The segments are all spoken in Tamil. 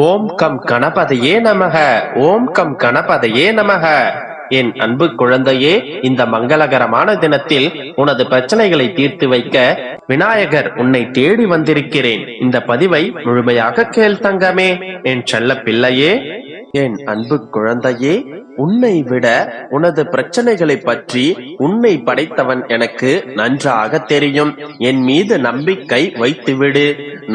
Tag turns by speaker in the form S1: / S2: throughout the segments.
S1: ஓம் கம் கணபதையே நமக. ஓம் கம் கணபதையே நமக. என் அன்பு குழந்தையே, இந்த மங்களகரமான தினத்தில் உனது பிரச்சனைகளை தீர்த்து வைக்க விநாயகர் உன்னை தேடி வந்திருக்கிறேன். இந்த பதிவை முழுமையாக கேள் தங்கமே. என் செல்ல பிள்ளையே, என் அன்பு குழந்தையே, உன்னை விட உனது பிரச்சனைகளை பற்றி உன்னை படைத்தவன் எனக்கு நன்றாக தெரியும். என் மீது நம்பிக்கை வைத்துவிடு.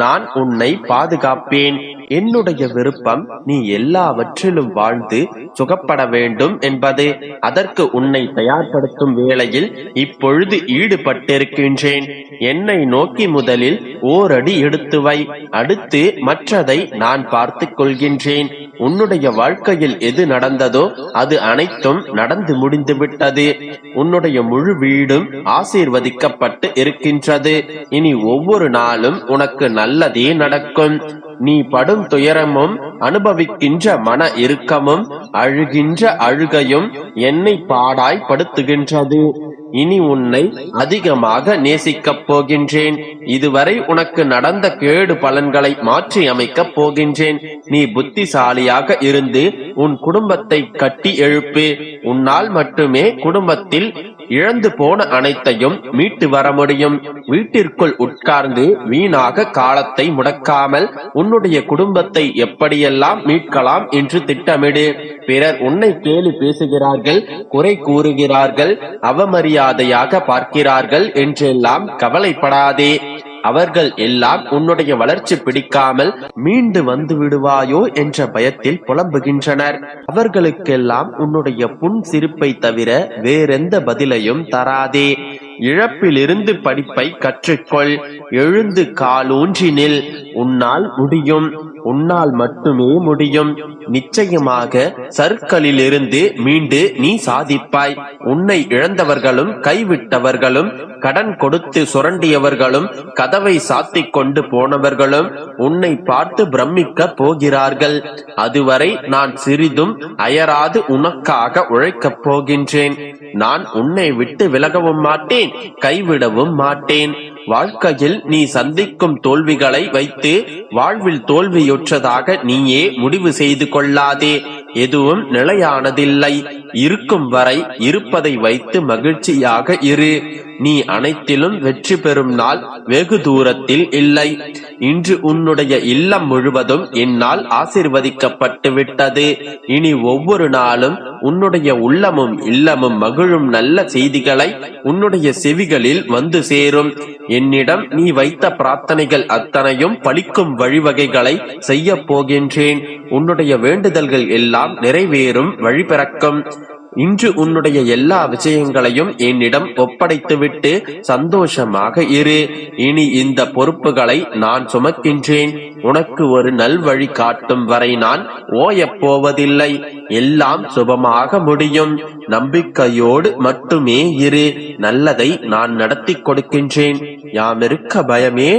S1: நான் உன்னை பாதுகாப்பேன். என்னுடைய விருப்பம் நீ எல்லாவற்றிலும் வாழ்ந்து சுகப்பட வேண்டும் என்பது. அதற்கு உன்னை தயார்படுத்தும் வேளையில் இப்பொழுது ஈடுபட்டிருக்கின்றேன். என்னை நோக்கி முதலில் ஓரடி எடுத்து வை. அடுத்து மற்றதை நான் பார்த்துக் கொள்கின்றேன். உன்னுடைய வாழ்க்கையில் எது நடந்ததோ அது அனைத்தும் நடந்து முடிந்து விட்டது. உன்னுடைய முழு வீடும் ஆசீர்வதிக்கப்பட்டு இருக்கின்றது. இனி ஒவ்வொரு நாளும் உனக்கு நல்லதே நடக்கும். நீ படும் துயரமும் அனுபவிக்கின்ற மன இறுக்கமும் அழுகின்ற அழுகையும் என்னை பாடாய்படுத்துகின்றது. இனி உன்னை அதிகமாக நேசிக்கப் போகின்றேன். இதுவரை உனக்கு நடந்த கேடு பலன்களை மாற்றி அமைக்கப் போகின்றேன். நீ புத்திசாலியாக இருந்து உன் குடும்பத்தை கட்டி எழுப்பு. உன்னால் மட்டுமே குடும்பத்தில் இழந்து போன அனைத்தையும் மீட்டு வர முடியும். வீட்டிற்குள் உட்கார்ந்து வீணாக காலத்தை முடக்காமல் உன்னுடைய குடும்பத்தை எப்படியெல்லாம் மீட்கலாம் என்று திட்டமிடு. பிறர் உன்னை கேலி பேசுகிறார்கள், குறை கூறுகிறார்கள், அவமரியாதையாக பார்க்கிறார்கள் என்றெல்லாம் கவலைப்படாதே. அவர்கள் எல்லாம் உன்னுடைய வளர்ச்சி பிடிக்காமல் மீண்டு வந்து விடுவாயோ என்ற பயத்தில் புலம்புகின்றனர். அவர்களுக்கெல்லாம் உன்னுடைய புன் சிரிப்பை தவிர வேறெந்த பதிலையும் தராதே. இழப்பிலிருந்து படிப்பை கற்றுக்கொள். எழுந்து காலூன்றி நில். உன்னால் முடியும். உன்னால் மட்டுமே முடியும். நிச்சயமாக சறுக்கலில் இருந்து மீண்டு நீ சாதிப்பாய். உன்னை இழந்தவர்களும் கைவிட்டவர்களும் கடன் கொடுத்து சுரண்டியவர்களும் கதவை சாத்திக் கொண்டு போனவர்களும் உன்னை பார்த்து பிரமிக்க போகிறார்கள். அதுவரை நான் சிறிதும் அயராது உனக்காக உழைக்கப் போகின்றேன். நான் உன்னை விட்டு விலகவும் மாட்டேன், கைவிடவும் மாட்டேன். வாழ்க்கையில் நீ சந்திக்கும் தோல்விகளை வைத்து வாழ்வில் தோல்வியுற்றதாக நீயே முடிவு செய்து கொள்ளாதே. எதுவும் நிலையானதில்லை. இருக்கும் வரை இருப்பதை வைத்து மகிழ்ச்சியாக இரு. நீ அனைத்திலும் வெற்றி பெறும் நாள் வெகு தூரத்தில் இல்லை. இன்று உன்னுடைய இல்லம் முழுவதும் என்னால் ஆசீர்வதிக்கப்பட்டு விட்டது. இனி ஒவ்வொரு நாளும் உன்னுடைய உள்ளமும் இல்லமும் மகிழும் நல்ல செய்திகளை உன்னுடைய செவிகளில் வந்து சேரும். என்னிடம் நீ வைத்த பிரார்த்தனைகள் அத்தனையும் பலிக்கும் வழிவகைகளை செய்ய போகின்றேன். உன்னுடைய வேண்டுதல்கள் எல்லாம் நிறைவேறும் வழி பிறக்கும். இன்று உன்னுடைய எல்லா விஷயங்களையும் என்னிடம் ஒப்படைத்துவிட்டு சந்தோஷமாக இரு. இனி இந்த பொறுப்புகளை நான் சுமக்கின்றேன். உனக்கு ஒரு நல்வழி காட்டும் வரை நான் ஓயப் போவதில்லை. எல்லாம் சுபமாக முடியும். நம்பிக்கையோடு மட்டுமே இரு. நல்லதை நான் நடத்தி கொடுக்கின்றேன். யாமிருக்க பயமே.